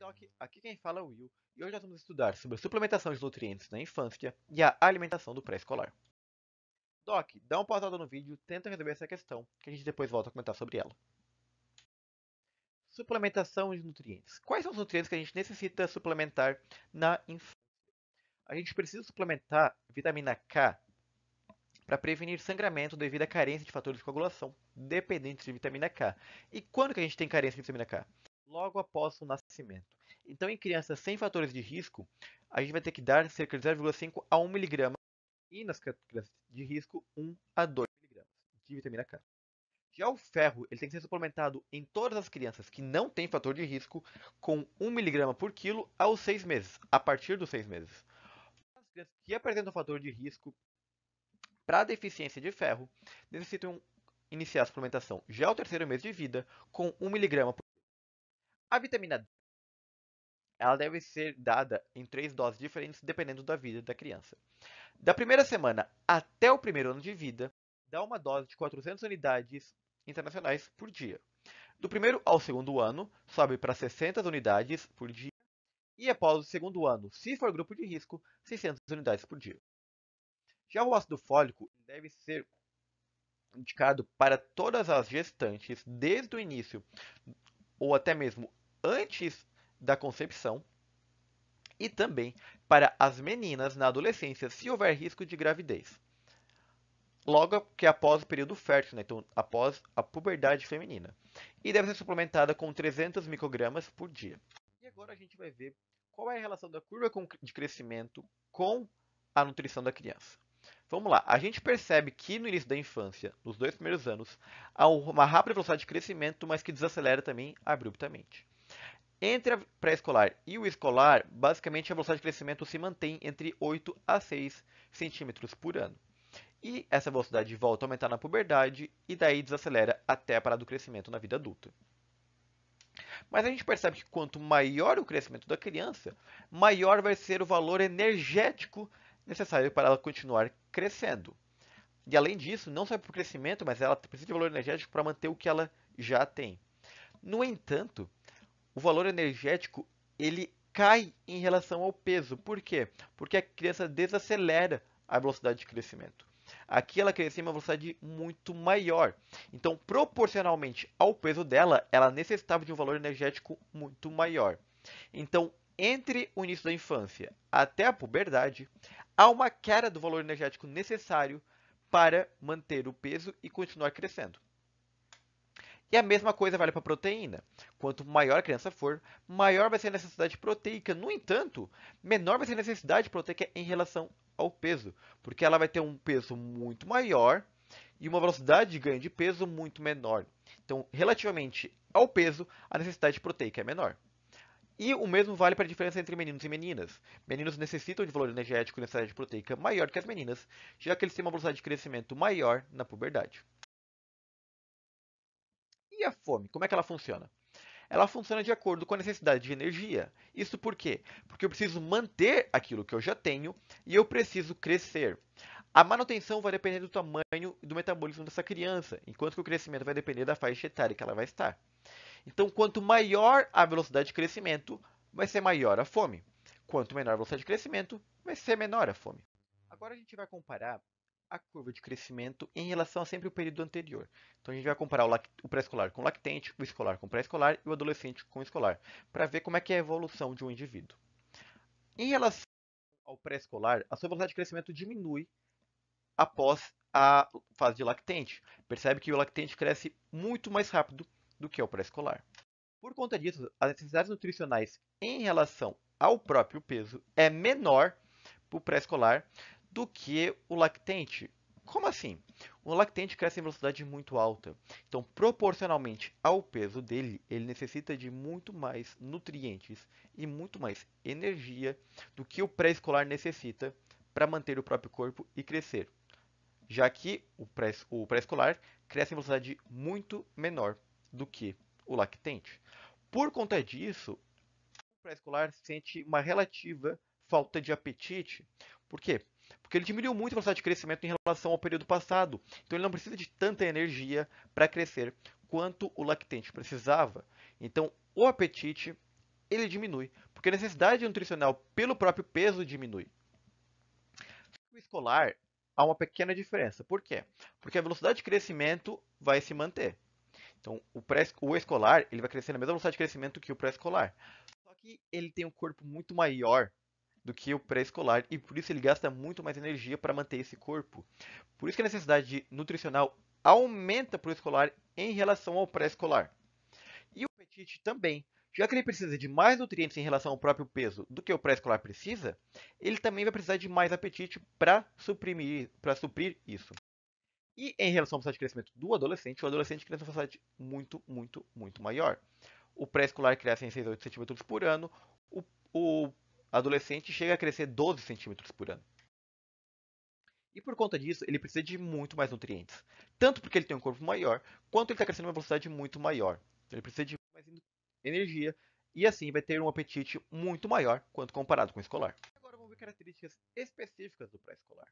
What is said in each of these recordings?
Doc, aqui quem fala é o Will, e hoje nós vamos estudar sobre a suplementação de nutrientes na infância e a alimentação do pré-escolar. Doc, dá uma pausada no vídeo, tenta resolver essa questão, que a gente depois volta a comentar sobre ela. Suplementação de nutrientes. Quais são os nutrientes que a gente necessita suplementar na infância? A gente precisa suplementar vitamina K para prevenir sangramento devido à carência de fatores de coagulação dependentes de vitamina K. E quando que a gente tem carência de vitamina K? Logo após o nascimento. Então, em crianças sem fatores de risco, a gente vai ter que dar cerca de 0,5 a 1 miligrama e nas crianças de risco 1 a 2 miligramas de vitamina K. Já o ferro, ele tem que ser suplementado em todas as crianças que não têm fator de risco com 1 miligrama por quilo aos 6 meses, a partir dos 6 meses. As crianças que apresentam fator de risco para deficiência de ferro necessitam iniciar a suplementação já ao terceiro mês de vida com 1 miligrama por quilo. A vitamina D ela deve ser dada em 3 doses diferentes, dependendo da vida da criança. Da primeira semana até o primeiro ano de vida, dá uma dose de 400 unidades internacionais por dia. Do primeiro ao segundo ano, sobe para 60 unidades por dia. E após o segundo ano, se for grupo de risco, 600 unidades por dia. Já o ácido fólico deve ser indicado para todas as gestantes desde o início ou até mesmo antes da concepção, e também para as meninas na adolescência, se houver risco de gravidez. Logo que após o período fértil, né? Então após a puberdade feminina. E deve ser suplementada com 300 microgramas por dia. E agora a gente vai ver qual é a relação da curva de crescimento com a nutrição da criança. Vamos lá, a gente percebe que no início da infância, nos 2 primeiros anos, há uma rápida velocidade de crescimento, mas que desacelera também abruptamente. Entre a pré-escolar e o escolar, basicamente a velocidade de crescimento se mantém entre 8 a 6 centímetros por ano. E essa velocidade volta a aumentar na puberdade e daí desacelera até a parada do crescimento na vida adulta. Mas a gente percebe que quanto maior o crescimento da criança, maior vai ser o valor energético necessário para ela continuar crescendo. E além disso, não só para o crescimento, mas ela precisa de valor energético para manter o que ela já tem. No entanto, o valor energético ele cai em relação ao peso. Por quê? Porque a criança desacelera a velocidade de crescimento. Aqui ela cresce em uma velocidade muito maior. Então, proporcionalmente ao peso dela, ela necessitava de um valor energético muito maior. Então, entre o início da infância até a puberdade, há uma queda do valor energético necessário para manter o peso e continuar crescendo. E a mesma coisa vale para a proteína. Quanto maior a criança for, maior vai ser a necessidade proteica. No entanto, menor vai ser a necessidade proteica em relação ao peso, porque ela vai ter um peso muito maior e uma velocidade de ganho de peso muito menor. Então, relativamente ao peso, a necessidade proteica é menor. E o mesmo vale para a diferença entre meninos e meninas. Meninos necessitam de valor energético e necessidade proteica maior que as meninas, já que eles têm uma velocidade de crescimento maior na puberdade. E a fome, como é que ela funciona? Ela funciona de acordo com a necessidade de energia. Isso por quê? Porque eu preciso manter aquilo que eu já tenho e eu preciso crescer. A manutenção vai depender do tamanho e do metabolismo dessa criança, enquanto que o crescimento vai depender da faixa etária que ela vai estar. Então, quanto maior a velocidade de crescimento, vai ser maior a fome. Quanto menor a velocidade de crescimento, vai ser menor a fome. Agora a gente vai comparar a curva de crescimento em relação a sempre o período anterior. Então a gente vai comparar o pré-escolar com o lactente, o escolar com o pré-escolar e o adolescente com o escolar, para ver como é que é a evolução de um indivíduo. Em relação ao pré-escolar, a sua velocidade de crescimento diminui após a fase de lactente. Percebe que o lactente cresce muito mais rápido do que o pré-escolar. Por conta disso, as necessidades nutricionais em relação ao próprio peso é menor para o pré-escolar do que o lactente. Como assim? O lactente cresce em velocidade muito alta. Então, proporcionalmente ao peso dele, ele necessita de muito mais nutrientes e muito mais energia do que o pré-escolar necessita para manter o próprio corpo e crescer. Já que o pré-escolar cresce em velocidade muito menor do que o lactente. Por conta disso, o pré-escolar sente uma relativa falta de apetite. Por quê? Porque ele diminuiu muito a velocidade de crescimento em relação ao período passado. Então ele não precisa de tanta energia para crescer quanto o lactente precisava. Então o apetite ele diminui, porque a necessidade nutricional pelo próprio peso diminui. O escolar há uma pequena diferença. Por quê? Porque a velocidade de crescimento vai se manter. Então, o escolar ele vai crescer na mesma velocidade de crescimento que o pré-escolar. Só que ele tem um corpo muito maior do que o pré-escolar e por isso ele gasta muito mais energia para manter esse corpo. Por isso que a necessidade nutricional aumenta para o escolar em relação ao pré-escolar. E o apetite também. Já que ele precisa de mais nutrientes em relação ao próprio peso do que o pré-escolar precisa, ele também vai precisar de mais apetite para suprir isso. E em relação à velocidade de crescimento do adolescente, o adolescente cresce uma velocidade muito, muito, muito maior. O pré-escolar cresce em 6 a 8 centímetros por ano, o adolescente chega a crescer 12 centímetros por ano. E por conta disso, ele precisa de muito mais nutrientes. Tanto porque ele tem um corpo maior, quanto ele está crescendo em uma velocidade muito maior. Então, ele precisa de mais energia e assim vai ter um apetite muito maior quando comparado com o escolar. Agora vamos ver características específicas do pré-escolar.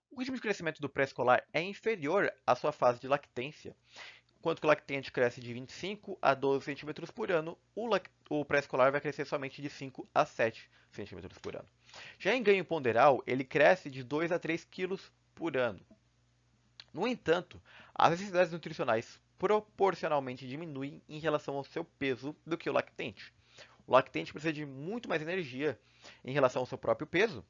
O ritmo de crescimento do pré-escolar é inferior à sua fase de lactência. Enquanto que o lactente cresce de 25 a 12 centímetros por ano, o pré-escolar vai crescer somente de 5 a 7 centímetros por ano. Já em ganho ponderal, ele cresce de 2 a 3 quilos por ano. No entanto, as necessidades nutricionais proporcionalmente diminuem em relação ao seu peso do que o lactente. O lactente precisa de muito mais energia em relação ao seu próprio peso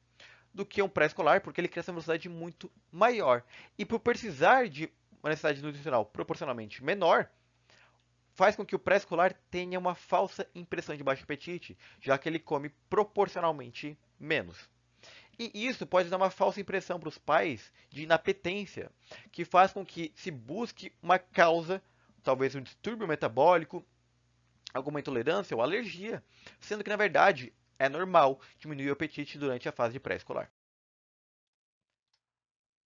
do que um pré-escolar, porque ele cresce a uma velocidade muito maior. E por precisar de uma necessidade nutricional proporcionalmente menor, faz com que o pré-escolar tenha uma falsa impressão de baixo apetite, já que ele come proporcionalmente menos. E isso pode dar uma falsa impressão para os pais de inapetência, que faz com que se busque uma causa, talvez um distúrbio metabólico, alguma intolerância ou alergia, sendo que na verdade é normal diminuir o apetite durante a fase de pré-escolar.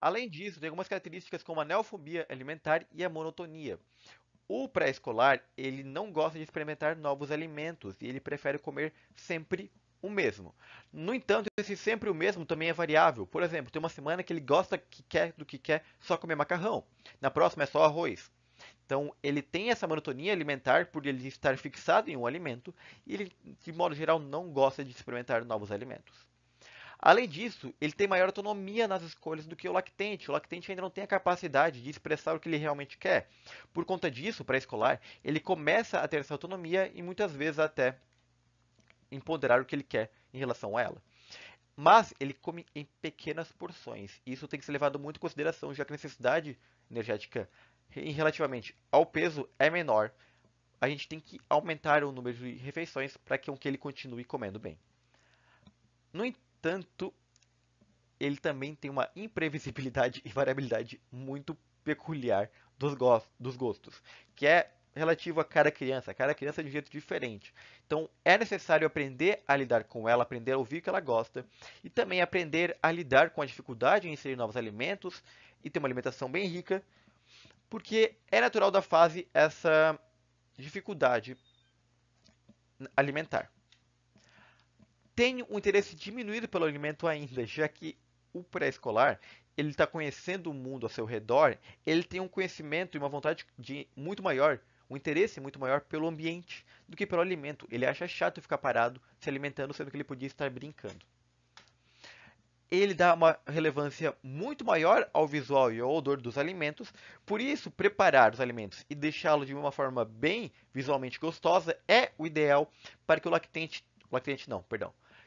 Além disso, tem algumas características como a neofobia alimentar e a monotonia. O pré-escolar, ele não gosta de experimentar novos alimentos e ele prefere comer sempre o mesmo. No entanto, esse sempre o mesmo também é variável. Por exemplo, tem uma semana que ele gosta do que quer só comer macarrão. Na próxima é só arroz. Então, ele tem essa monotonia alimentar por ele estar fixado em um alimento e ele, de modo geral, não gosta de experimentar novos alimentos. Além disso, ele tem maior autonomia nas escolhas do que o lactente. O lactente ainda não tem a capacidade de expressar o que ele realmente quer. Por conta disso, para escolar, ele começa a ter essa autonomia e muitas vezes até empoderar o que ele quer em relação a ela. Mas ele come em pequenas porções. E isso tem que ser levado muito em consideração, já que a necessidade energética relativamente ao peso é menor. A gente tem que aumentar o número de refeições para que ele continue comendo bem. No entanto, ele também tem uma imprevisibilidade e variabilidade muito peculiar dos gostos, que é relativo a cada criança. Cada criança é de um jeito diferente. Então, é necessário aprender a lidar com ela, aprender a ouvir o que ela gosta e também aprender a lidar com a dificuldade em inserir novos alimentos e ter uma alimentação bem rica, porque é natural da fase essa dificuldade alimentar. Tem um interesse diminuído pelo alimento ainda, já que o pré-escolar ele está conhecendo o mundo ao seu redor, ele tem um conhecimento e uma vontade de muito maior, um interesse muito maior pelo ambiente do que pelo alimento. Ele acha chato ficar parado se alimentando, sendo que ele podia estar brincando. Ele dá uma relevância muito maior ao visual e ao odor dos alimentos, por isso preparar os alimentos e deixá-los de uma forma bem visualmente gostosa é o ideal para que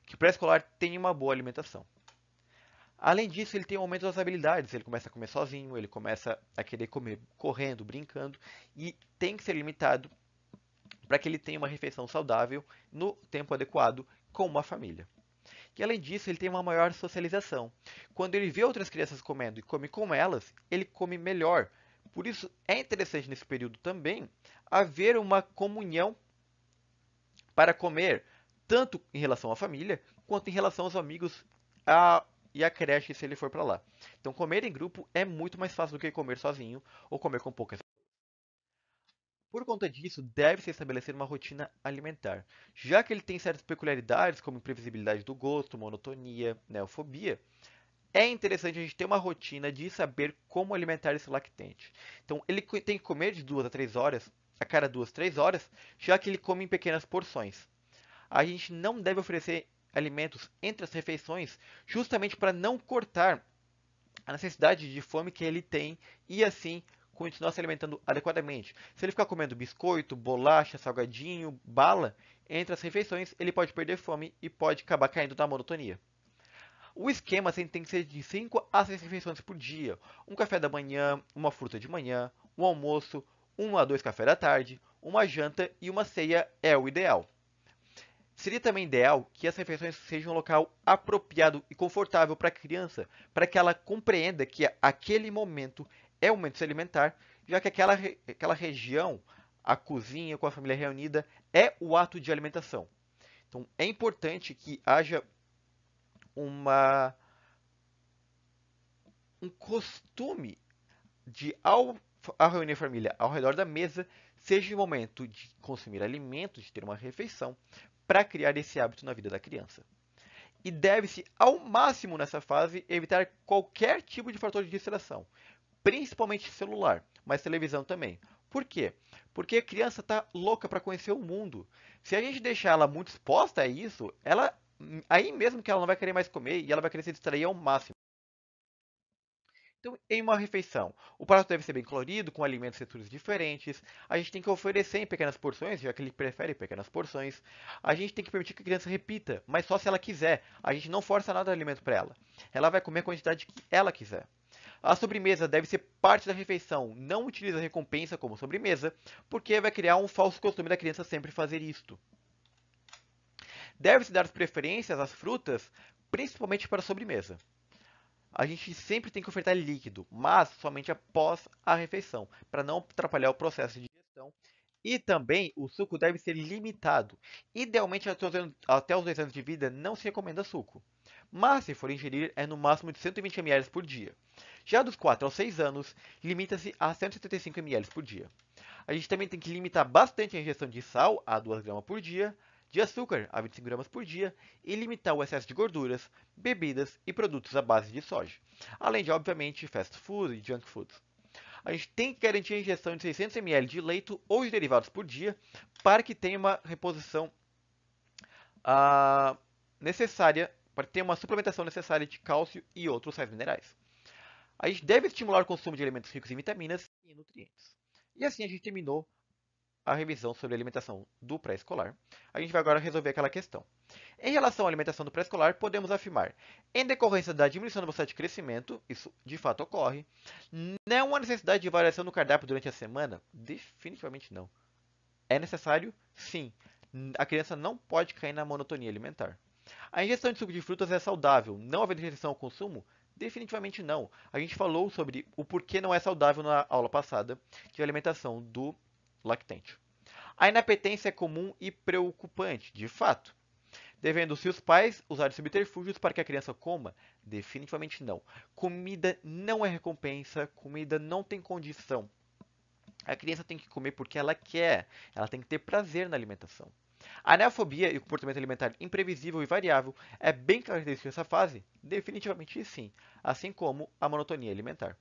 que o pré-escolar tenha uma boa alimentação. Além disso, ele tem um aumento das habilidades. Ele começa a comer sozinho, ele começa a querer comer correndo, brincando, e tem que ser limitado para que ele tenha uma refeição saudável no tempo adequado com uma família. E além disso, ele tem uma maior socialização. Quando ele vê outras crianças comendo e come com elas, ele come melhor. Por isso, é interessante nesse período também haver uma comunhão para comer, tanto em relação à família, quanto em relação aos amigos e a creche se ele for para lá. Então, comer em grupo é muito mais fácil do que comer sozinho ou comer com poucas. Por conta disso, deve-se estabelecer uma rotina alimentar. Já que ele tem certas peculiaridades, como imprevisibilidade do gosto, monotonia, neofobia, é interessante a gente ter uma rotina de saber como alimentar esse lactente. Então, ele tem que comer de 2 a 3 horas, a cada 2, 3 horas, já que ele come em pequenas porções. A gente não deve oferecer alimentos entre as refeições, justamente para não cortar a necessidade de fome que ele tem e assim continuar se alimentando adequadamente. Se ele ficar comendo biscoito, bolacha, salgadinho, bala entre as refeições, ele pode perder fome e pode acabar caindo na monotonia. O esquema assim, tem que ser de 5 a 6 refeições por dia. Um café da manhã, uma fruta de manhã, um almoço, 1 a 2 cafés da tarde, uma janta e uma ceia é o ideal. Seria também ideal que as refeições sejam um local apropriado e confortável para a criança, para que ela compreenda que aquele momento é o momento de se alimentar, já que aquela região, a cozinha com a família reunida, é o ato de alimentação. Então, é importante que haja uma, um costume de, ao reunir a família ao redor da mesa, seja o momento de consumir alimentos, de ter uma refeição, para criar esse hábito na vida da criança. E deve-se, ao máximo nessa fase, evitar qualquer tipo de fator de distração, principalmente celular, mas televisão também. Por quê? Porque a criança está louca para conhecer o mundo. Se a gente deixar ela muito exposta a isso, ela aí mesmo que ela não vai querer mais comer e ela vai querer se distrair ao máximo. Então, em uma refeição, o prato deve ser bem colorido, com alimentos e texturas diferentes. A gente tem que oferecer em pequenas porções, já que ele prefere pequenas porções. A gente tem que permitir que a criança repita, mas só se ela quiser. A gente não força nada de alimento para ela. Ela vai comer a quantidade que ela quiser. A sobremesa deve ser parte da refeição. Não utilize a recompensa como sobremesa, porque vai criar um falso costume da criança sempre fazer isto. Deve-se dar preferências às frutas, principalmente para a sobremesa. A gente sempre tem que ofertar líquido, mas somente após a refeição, para não atrapalhar o processo de digestão. E também o suco deve ser limitado. Idealmente, até os 2 anos de vida, não se recomenda suco. Mas, se for ingerir, é no máximo de 120 ml por dia. Já dos 4 aos 6 anos, limita-se a 175 ml por dia. A gente também tem que limitar bastante a ingestão de sal a 2 gramas por dia, de açúcar a 25 gramas por dia e limitar o excesso de gorduras, bebidas e produtos à base de soja. Além de, obviamente, fast food e junk food. A gente tem que garantir a ingestão de 600 ml de leite ou de derivados por dia para que tenha uma reposição necessária, para ter uma suplementação necessária de cálcio e outros sais minerais. A gente deve estimular o consumo de alimentos ricos em vitaminas e nutrientes. E assim a gente terminou a revisão sobre a alimentação do pré-escolar. A gente vai agora resolver aquela questão. Em relação à alimentação do pré-escolar, podemos afirmar, em decorrência da diminuição da velocidade de crescimento, isso de fato ocorre, não há necessidade de variação no cardápio durante a semana? Definitivamente não. É necessário? Sim. A criança não pode cair na monotonia alimentar. A ingestão de suco de frutas é saudável, não havendo restrição ao consumo? Definitivamente não. A gente falou sobre o porquê não é saudável na aula passada de alimentação do lactente. A inapetência é comum e preocupante, de fato. Devendo-se os pais usar subterfúgios para que a criança coma? Definitivamente não. Comida não é recompensa, comida não tem condição. A criança tem que comer porque ela quer, ela tem que ter prazer na alimentação. A neofobia e o comportamento alimentar imprevisível e variável é bem característico dessa fase? Definitivamente sim, assim como a monotonia alimentar.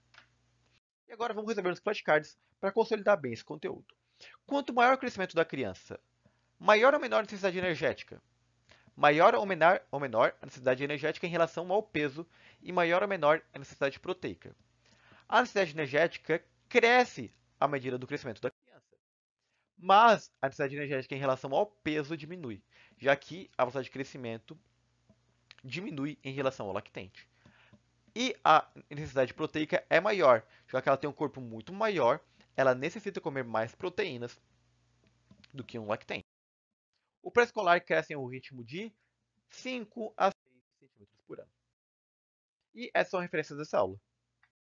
E agora vamos resolver os flashcards para consolidar bem esse conteúdo. Quanto maior o crescimento da criança, maior ou menor a necessidade energética? Maior ou menor a necessidade energética em relação ao peso e maior ou menor a necessidade proteica. A necessidade energética cresce à medida do crescimento da criança, mas a necessidade energética em relação ao peso diminui, já que a velocidade de crescimento diminui em relação ao lactente. E a necessidade proteica é maior, já que ela tem um corpo muito maior, ela necessita comer mais proteínas do que um lactente. O pré-escolar cresce em um ritmo de 5 a 6 centímetros por ano. E essas são referências dessa aula.